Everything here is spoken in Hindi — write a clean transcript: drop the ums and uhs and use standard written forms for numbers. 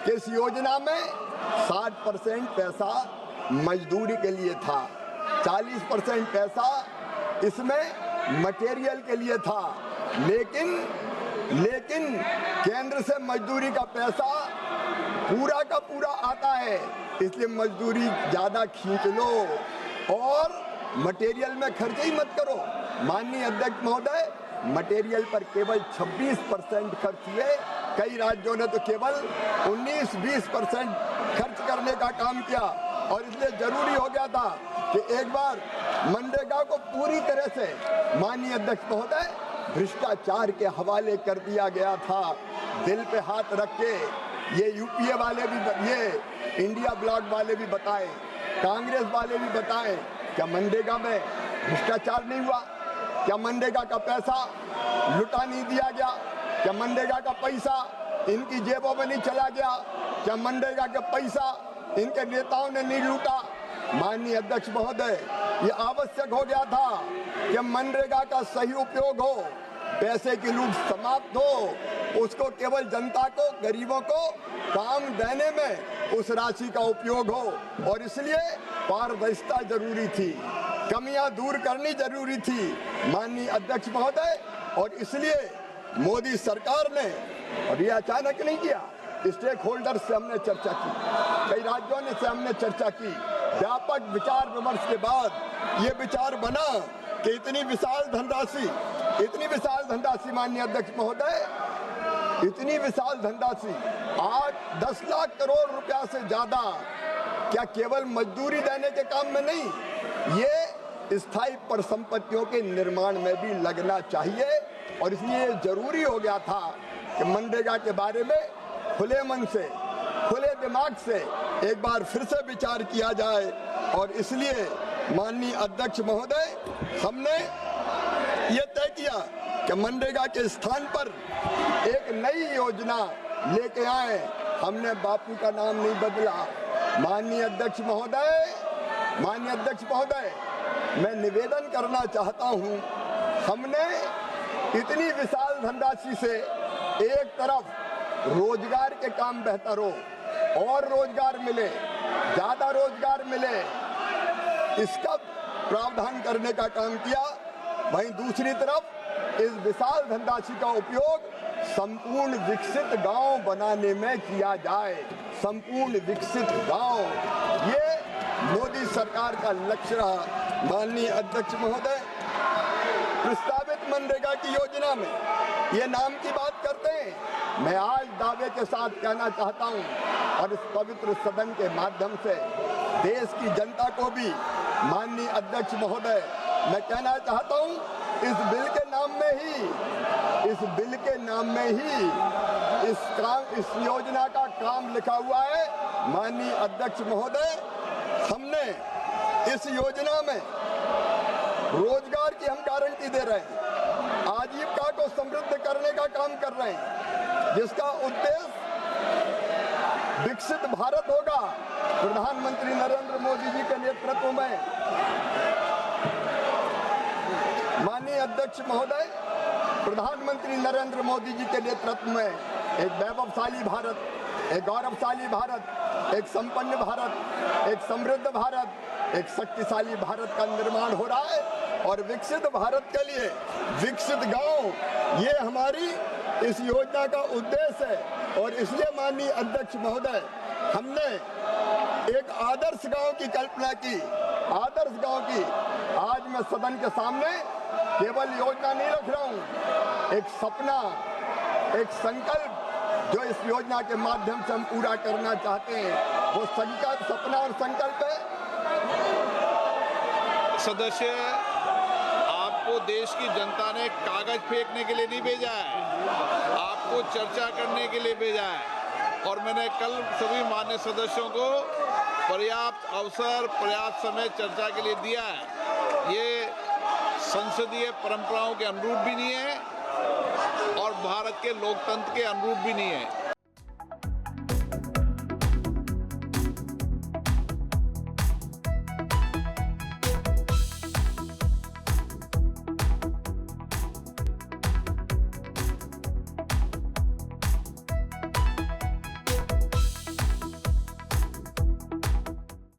कि इस योजना में 60% पैसा मजदूरी के लिए था, 40% पैसा इसमें मटेरियल के लिए था, लेकिन केंद्र से मजदूरी का पैसा पूरा का पूरा आता है, इसलिए मजदूरी ज़्यादा खींच लो और मटेरियल में खर्च ही मत करो। माननीय अध्यक्ष महोदय, मटेरियल पर केवल 26% खर्च हुए, कई राज्यों ने तो केवल 19-20% खर्च करने का काम किया और इसलिए जरूरी हो गया था कि एक बार मनरेगा को पूरी तरह से माननीय अध्यक्ष महोदय भ्रष्टाचार के हवाले कर दिया गया था। दिल पे हाथ रख के ये यूपीए वाले भी, ये इंडिया ब्लॉक वाले भी बताएं, कांग्रेस वाले भी बताएं, क्या मनरेगा में भ्रष्टाचार नहीं हुआ? क्या मनरेगा का पैसा लुटा नहीं दिया गया? क्या मनरेगा का पैसा इनकी जेबों में नहीं चला गया? क्या मनरेगा का पैसा इनके नेताओं ने नहीं लूटा? माननीय अध्यक्ष महोदय, ये आवश्यक हो गया था कि मनरेगा का सही उपयोग हो, पैसे की लूट समाप्त हो, उसको केवल जनता को, गरीबों को काम देने में उस राशि का उपयोग हो और इसलिए पारदर्शिता जरूरी थी, कमियां दूर करनी जरूरी थी माननीय अध्यक्ष महोदय। और इसलिए मोदी सरकार ने, और ये अचानक नहीं किया, स्टेक होल्डर से हमने चर्चा की, कई राज्यों ने से हमने चर्चा की, व्यापक विचार विमर्श के बाद ये विचार बना कि इतनी विशाल धनराशि माननीय अध्यक्ष महोदय, इतनी विशाल धनराशि 8-10 लाख करोड़ रुपया से ज्यादा क्या केवल मजदूरी देने के काम में नहीं, ये स्थायी परिसंपत्तियों के निर्माण में भी लगना चाहिए। और इसलिए जरूरी हो गया था कि मनरेगा के बारे में खुले मन से, खुले दिमाग से एक बार फिर से विचार किया जाए। और इसलिए माननीय अध्यक्ष महोदय, हमने ये तय किया कि मनरेगा के स्थान पर एक नई योजना लेके आए। हमने बापू का नाम नहीं बदला। माननीय अध्यक्ष महोदय, मैं निवेदन करना चाहता हूं, हमने इतनी विशाल धनराशि से एक तरफ रोजगार के काम बेहतर हो और रोजगार मिले, ज्यादा रोजगार मिले, इसका प्रावधान करने का काम किया। वहीं दूसरी तरफ इस विशाल धनराशि का उपयोग संपूर्ण विकसित गांव बनाने में किया जाए। संपूर्ण विकसित गांव, ये मोदी सरकार का लक्ष्य रहा। माननीय अध्यक्ष महोदय, प्रस्तावित मनरेगा की योजना में ये नाम की बात करते हैं। मैं आज दावे के साथ कहना चाहता हूं और इस पवित्र सदन के माध्यम से देश की जनता को भी, माननीय अध्यक्ष महोदय, मैं कहना चाहता हूं, इस बिल के नाम में ही इस योजना का काम लिखा हुआ है। माननीय अध्यक्ष महोदय, हमने इस योजना में रोजगार की हम गारंटी दे रहे हैं, आजीविका को समृद्ध करने का काम कर रहे हैं, जिसका उद्देश्य विकसित भारत होगा। प्रधानमंत्री नरेंद्र मोदी जी के नेतृत्व में, माननीय अध्यक्ष महोदय, प्रधानमंत्री नरेंद्र मोदी जी के नेतृत्व में एक वैभवशाली भारत, एक गौरवशाली भारत, एक संपन्न भारत, एक समृद्ध भारत, एक शक्तिशाली भारत का निर्माण हो रहा है। और विकसित भारत के लिए विकसित गांव, ये हमारी इस योजना का उद्देश्य है। और इसलिए माननीय अध्यक्ष महोदय, हमने एक आदर्श गांव की कल्पना की, आदर्श गांव की। आज मैं सदन के सामने केवल योजना नहीं रख रहा हूं, एक सपना, एक संकल्प जो इस योजना के माध्यम से हम पूरा करना चाहते हैं, वो संकल्प, सपना और संकल्प है। सदस्य, आपको देश की जनता ने कागज फेंकने के लिए नहीं भेजा है, आपको चर्चा करने के लिए भेजा है। और मैंने कल सभी मान्य सदस्यों को पर्याप्त अवसर, पर्याप्त समय चर्चा के लिए दिया है। ये संसदीय परंपराओं के अनुरूप भी नहीं है और भारत के लोकतंत्र के अनुरूप भी नहीं है।